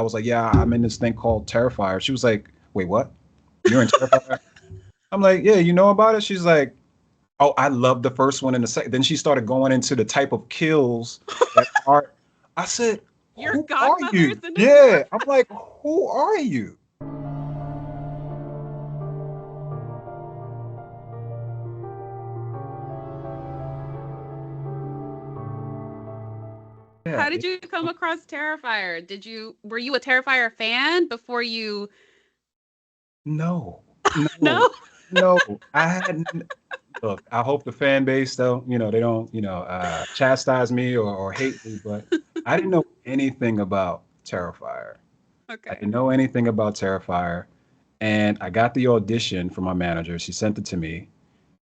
I was like, yeah, I'm in this thing called Terrifier. She was like, wait, what? You're in Terrifier? I'm like, yeah, you know about it? She's like, oh, I love the first one and the second. Then she started going into the type of kills that are. I said, Your who are godmother is you? in this movie. Yeah. I'm like, who are you? Yeah. How did you come across Terrifier? Were you a Terrifier fan before you? No, no, No. no. I hadn't. Look, I hope the fan base don't, they don't, chastise me or hate me, but I didn't know anything about Terrifier. I Okay. didn't know anything about Terrifier. And I got the audition from my manager. She sent it to me.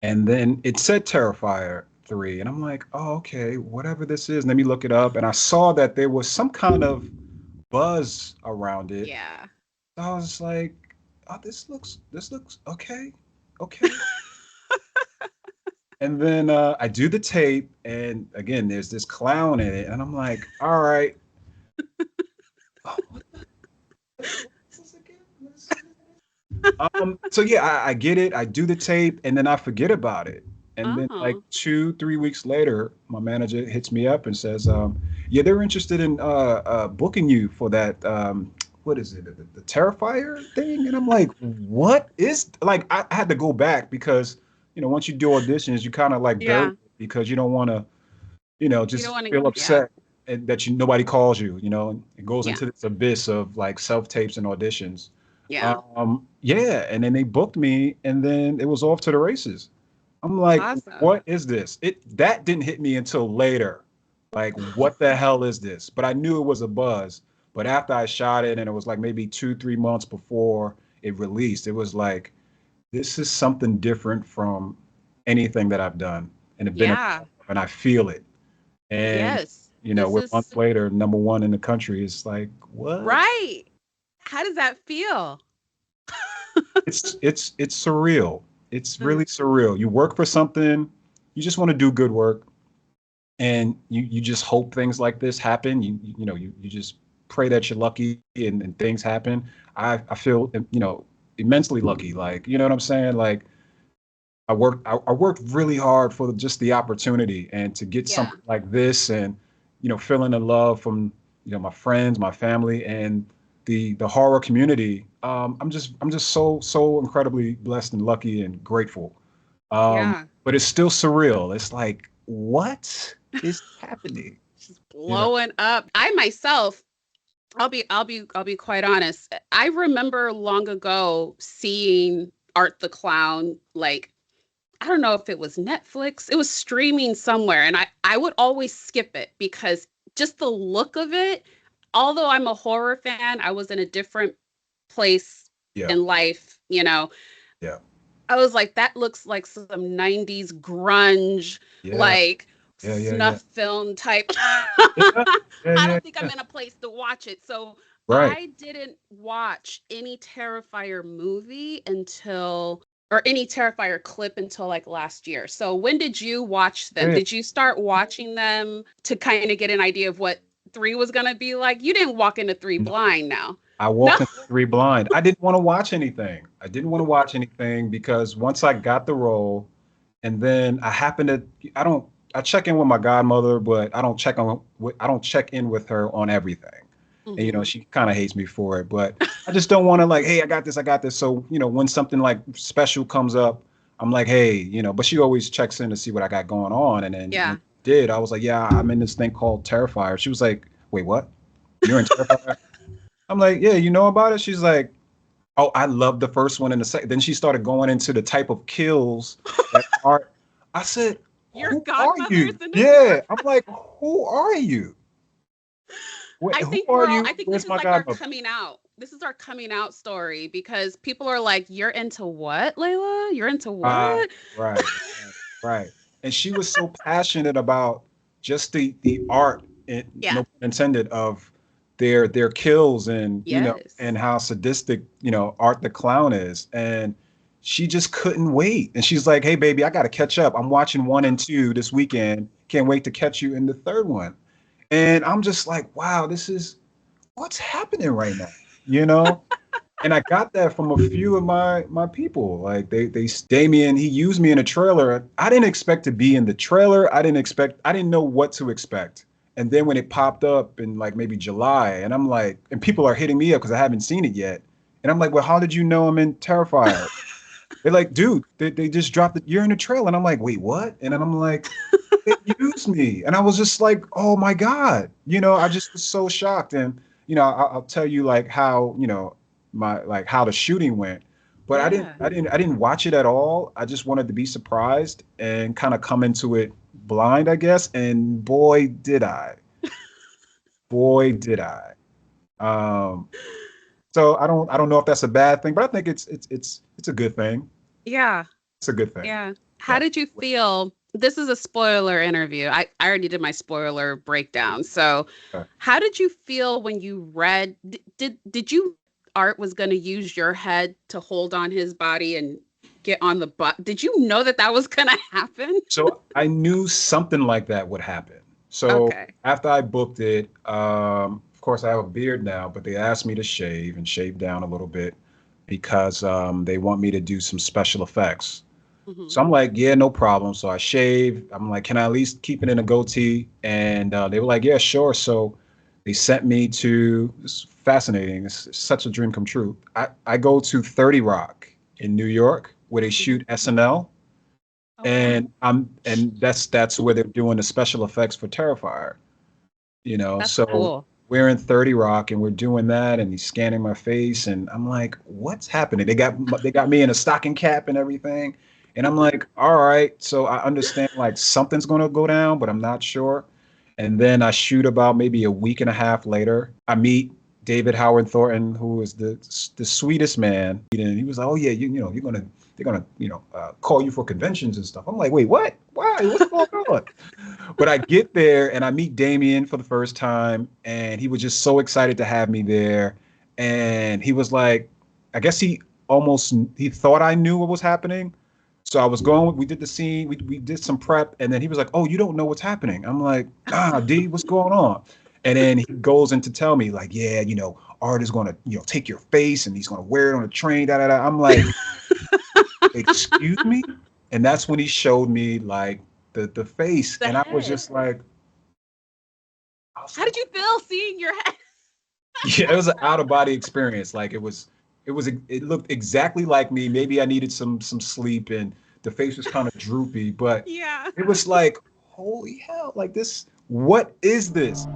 And then it said Terrifier 3. And I'm like, oh, okay, whatever this is, let me look it up. And I saw that there was some kind of buzz around it. Yeah. So I was like, oh, this looks okay. Okay. And then I do the tape, and again, there's this clown in it, and I'm like, all right. Oh, what is this again? So yeah, I get it. I do the tape, and then I forget about it. And then like Oh. 2, 3 weeks later, my manager hits me up and says, "Yeah, they're interested in booking you for that. What is it, the Terrifier thing?" And I'm like, "What is like?" I had to go back because once you do auditions, you kind of like bury Yeah. it because you don't want to You don't just want to. feel Yeah. upset and that nobody calls you. And it goes Yeah. into this abyss of like self tapes and auditions. Yeah. Yeah, and then they booked me, and then it was off to the races. I'm like, Awesome. what is this? It that didn't hit me until later. Like, what the hell is this? But I knew it was a buzz. But after I shot it, and it was like maybe 2, 3 months before it released, it was like, this is something different from anything that I've done and have been a Yeah. part of, and I feel it. And Yes. This we're is months later, number one in the country. It's like, what? right. How does that feel? It's surreal. It's Uh, really surreal. You work for something, you just want to do good work, and you just hope things like this happen. You just pray that you're lucky and things happen. I feel immensely lucky. Like, you know what I'm saying? Like, I worked really hard for just the opportunity and to get yeah. something like this, and feeling the love from my friends, my family, and the horror community. I'm just so incredibly blessed and lucky and grateful. Yeah. But it's still surreal. It's like, what is happening? Just You know? blowing up. I myself, I'll be quite honest. I remember long ago seeing Art the Clown, like, I don't know if it was Netflix. It was streaming somewhere, and I would always skip it because just the look of it, although I'm a horror fan, I was in a different place Yeah, in life. yeah, I was like, that looks like some 90s grunge, yeah, like yeah, yeah, yeah, snuff film type. yeah, yeah, I yeah, don't think I'm yeah. in a place to watch it. So Right. I didn't watch any Terrifier movie until, or any Terrifier clip until like last year. So when did you watch them? Yeah. Did you start watching them to kind of get an idea of what three was going to be like? You didn't walk into three No, blind now. I No? walked into three blind. I didn't want to watch anything. I didn't want to watch anything because once I got the role, and then I happened to, I don't, I check in with my godmother, but I don't check in with her on everything. And Hmm. she kind of hates me for it, but I just don't want to like, hey, I got this, I got this. So when something like special comes up, I'm like, hey, but she always checks in to see what I got going on. And then when Yeah. I did, I was like, yeah, I'm in this thing called Terrifier. She was like, wait, what? You're in Terrifier? I'm like, yeah, you know about it? She's like, oh, I love the first one and the second. Then she started going into the type of kills that are. I said, Your who are godmother you? is in this Yeah, movie. I'm like, who are you? Who are you? I think this Where's is my like our godmother? coming out. This is our coming out story because people are like, "You're into what, Layla? You're into Right, what?" right, right, right. And she was so passionate about just the art, Yeah. no pun intended, of their kills, and Yes. and how sadistic Art the Clown is, and she just couldn't wait. And she's like, "Hey, baby, I got to catch up. I'm watching 1 and 2 this weekend. Can't wait to catch you in the third one." And I'm just like, wow, this is what's happening right now? You know? And I got that from a few of my people. Like they Damien, he used me in a trailer. I didn't expect to be in the trailer. I didn't know what to expect. And then when it popped up in like maybe July, and I'm like, and people are hitting me up because I haven't seen it yet. And I'm like, well, how did you know I'm in Terrifier? They're like, dude, they just dropped it. You're in the trailer. And I'm like, wait, what? And then I'm like, they used me. And I was just like, oh my God. I just was so shocked. And, I'll tell you like how, my like how the shooting went. But Yeah. I didn't watch it at all. I just wanted to be surprised and kind of come into it blind, I guess. And boy, did I. Boy, did I. Um, so I don't know if that's a bad thing, but I think it's a good thing. Yeah. It's a good thing. Yeah. How Yeah. did you feel? This is a spoiler interview. I already did my spoiler breakdown. So, Okay. how did you feel when you read did you Art was going to use your head to hold on his body and get on the butt? Did you know that that was going to happen? So I knew something like that would happen. So Okay. after I booked it, of course I have a beard now, but they asked me to shave and shave down a little bit because they want me to do some special effects. Hmm. So I'm like, yeah, no problem. So I shave. I'm like, can I at least keep it in a goatee? And they were like, yeah, sure. So they sent me to, it's fascinating. It's such a dream come true. I go to 30 Rock in New York where they Hmm. shoot SNL, Okay. and that's where they're doing the special effects for Terrifier. That's So cool. we're in 30 Rock and we're doing that, and he's scanning my face, and I'm like, what's happening? They got me in a stocking cap and everything, and I'm like, all right, so I understand like something's gonna go down, but I'm not sure. And then I shoot about maybe a week and a half later. I meet David Howard Thornton, who is the sweetest man. And he was like, "Oh yeah, you're gonna they're gonna call you for conventions and stuff." I'm like, "Wait, what? Why? What's going on?" But I get there and I meet Damien for the first time, and he was just so excited to have me there. And he was like, I guess he thought I knew what was happening. So I was going, we did the scene, we did some prep, and then he was like, "Oh, you don't know what's happening." I'm like, "Ah, D, what's going on?" And then he goes in to tell me, like, "Yeah, Art is gonna, take your face and he's gonna wear it on a train, da da da." I'm like, "Excuse me?" And that's when he showed me like the face, The and I was head. just like, I was How like, did you feel seeing your head? yeah, it was an out of body experience. Like it looked exactly like me. Maybe I needed some sleep, and the face was kind of droopy, but Yeah. it was like, holy hell, like this, what is this?